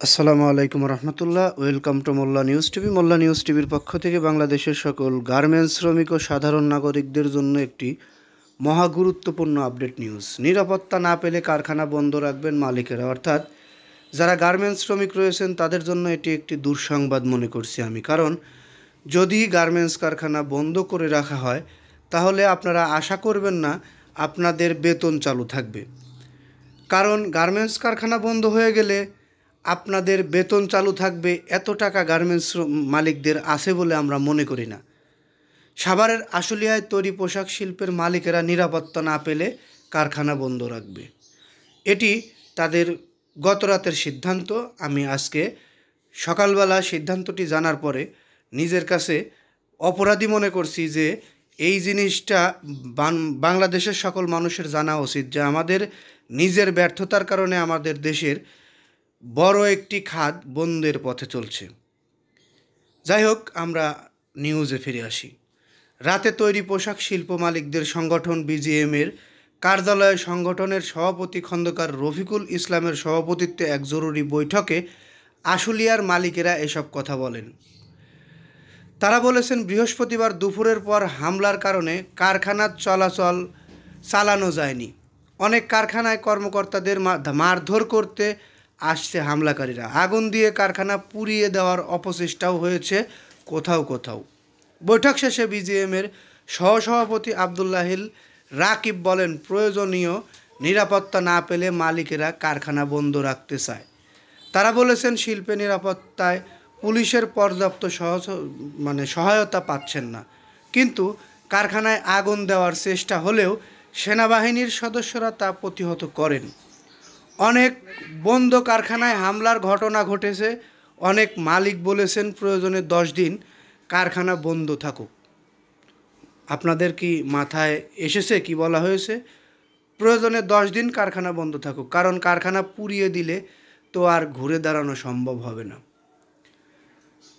আসসালামু আলাইকুম রহমতুল্লাহ। Welcome to Molla news TV. Molla news টিভির পক্ষ থেকে বাংলাদেশের সকল গার্মেন্টস শ্রমিক ও সাধারণ নাগরিকদের জন্য একটি মহা গুরুত্বপূর্ণ আপডেট নিউজ। নিরাপত্তা না পেলে কারখানা বন্ধ রাখবেন মালিকেরা, অর্থাৎ যারা গার্মেন্টস শ্রমিক রয়েছেন তাদের জন্য এটি একটি দুঃসংবাদ মনে করছি আমি। কারণ যদি গার্মেন্টস কারখানা বন্ধ করে রাখা হয় তাহলে আপনারা আশা করবেন না আপনাদের বেতন চালু থাকবে। কারণ গার্মেন্টস কারখানা বন্ধ হয়ে গেলে আপনাদের বেতন চালু থাকবে এত টাকা গার্মেন্টস মালিকদের আছে বলে আমরা মনে করি না। সাভারের আশুলিয়ায় তৈরি পোশাক শিল্পের মালিকেরা নিরাপত্তা না পেলে কারখানা বন্ধ রাখবে। এটি তাদের গতরাতের সিদ্ধান্ত। আমি আজকে সকালবেলা সিদ্ধান্তটি জানার পরে নিজের কাছে অপরাধী মনে করছি যে এই জিনিসটা বাংলাদেশের সকল মানুষের জানা উচিত যে আমাদের নিজের ব্যর্থতার কারণে আমাদের দেশের বড় একটি খাত বন্ধের পথে চলছে। যাই হোক, আমরা নিউজে ফিরে আসি। রাতে তৈরি পোশাক শিল্প মালিকদের সংগঠন বিজিএমের কার্যালয়ে সংগঠনের সভাপতি খন্দকার রফিকুল ইসলামের সভাপতিত্বে এক জরুরি বৈঠকে আশুলিয়ার মালিকেরা এসব কথা বলেন। তারা বলেছেন, বৃহস্পতিবার দুপুরের পর হামলার কারণে কারখানার চলাচল চালানো যায়নি। অনেক কারখানায় কর্মকর্তাদের মারধর করতে আসছে হামলাকারীরা। আগুন দিয়ে কারখানা পুড়িয়ে দেওয়ার অপচেষ্টাও হয়েছে কোথাও কোথাও। বৈঠক শেষে বিজিএমের সহসভাপতি আবদুল্লাহিল রাকিব বলেন, প্রয়োজনীয় নিরাপত্তা না পেলে মালিকেরা কারখানা বন্ধ রাখতে চায়। তারা বলেছেন, শিল্পে নিরাপত্তায় পুলিশের পর্যাপ্ত সহায়তা পাচ্ছেন না। কিন্তু কারখানায় আগুন দেওয়ার চেষ্টা হলেও সেনাবাহিনীর সদস্যরা তা প্রতিহত করেন। অনেক বন্ধ কারখানায় হামলার ঘটনা ঘটেছে। অনেক মালিক বলেছেন প্রয়োজনে 10 দিন কারখানা বন্ধ থাকুক। আপনাদের কি মাথায় এসেছে কি বলা হয়েছে? প্রয়োজনে 10 দিন কারখানা বন্ধ থাকুক, কারণ কারখানা পুড়িয়ে দিলে তো আর ঘুরে দাঁড়ানো সম্ভব হবে না।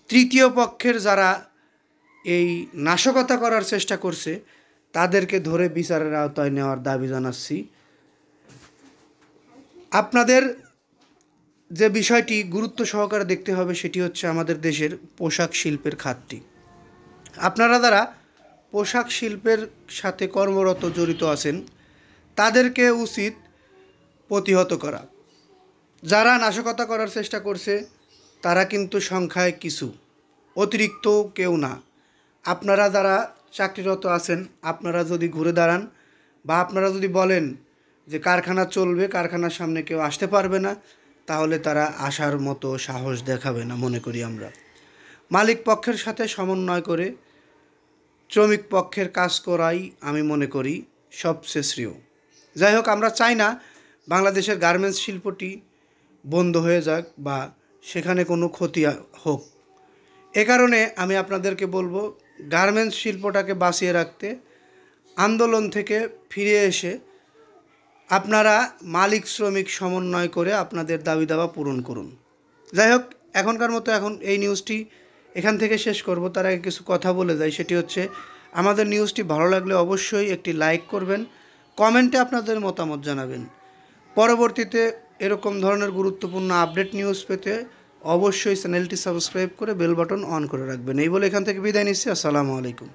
তৃতীয় পক্ষের যারা এই নাশকতা করার চেষ্টা করছে তাদেরকে ধরে বিচারের আওতায় নেওয়ার দাবি জানাচ্ছি। আপনাদের যে বিষয়টি গুরুত্ব সহকারে দেখতে হবে সেটি হচ্ছে আমাদের দেশের পোশাক শিল্পের খাতটি। আপনারা যারা পোশাক শিল্পের সাথে কর্মরত জড়িত আছেন তাদেরকে উচিত প্রতিহত করা। যারা নাশকতা করার চেষ্টা করছে তারা কিন্তু সংখ্যায় কিছু, অতিরিক্ত কেউ না। আপনারা যারা চাকরিরত আছেন আপনারা যদি ঘুরে দাঁড়ান বা আপনারা যদি বলেন যে কারখানা চলবে, কারখানার সামনে কেউ আসতে পারবে না, তাহলে তারা আসার মতো সাহস দেখাবে না মনে করি আমরা। মালিক পক্ষের সাথে সমন্বয় করে শ্রমিক পক্ষের কাজ করাই আমি মনে করি সবচেয়ে শ্রেয়। যাই হোক, আমরা চাই না বাংলাদেশের গার্মেন্টস শিল্পটি বন্ধ হয়ে যাক বা সেখানে কোনো ক্ষতি হোক। এ কারণে আমি আপনাদেরকে বলবো, গার্মেন্টস শিল্পটাকে বাঁচিয়ে রাখতে আন্দোলন থেকে ফিরে এসে আপনারা মালিক শ্রমিক সমন্বয় করে আপনাদের দাবি দাওয়া পূরণ করুন। যাই হোক, এখনকার মতো এই নিউজটি এখান থেকে শেষ করব। তার আগে কিছু কথা বলে যাই, সেটি হচ্ছে আমাদের নিউজটি ভালো লাগলে অবশ্যই একটি লাইক করবেন, কমেন্টে আপনাদের মতামত জানাবেন। পরবর্তীতে এরকম ধরনের গুরুত্বপূর্ণ আপডেট নিউজ পেতে অবশ্যই চ্যানেলটি সাবস্ক্রাইব করে বেল বাটন অন করে রাখবেন। এই বলে এখান থেকে বিদায় নিচ্ছি। আসসালামু আলাইকুম।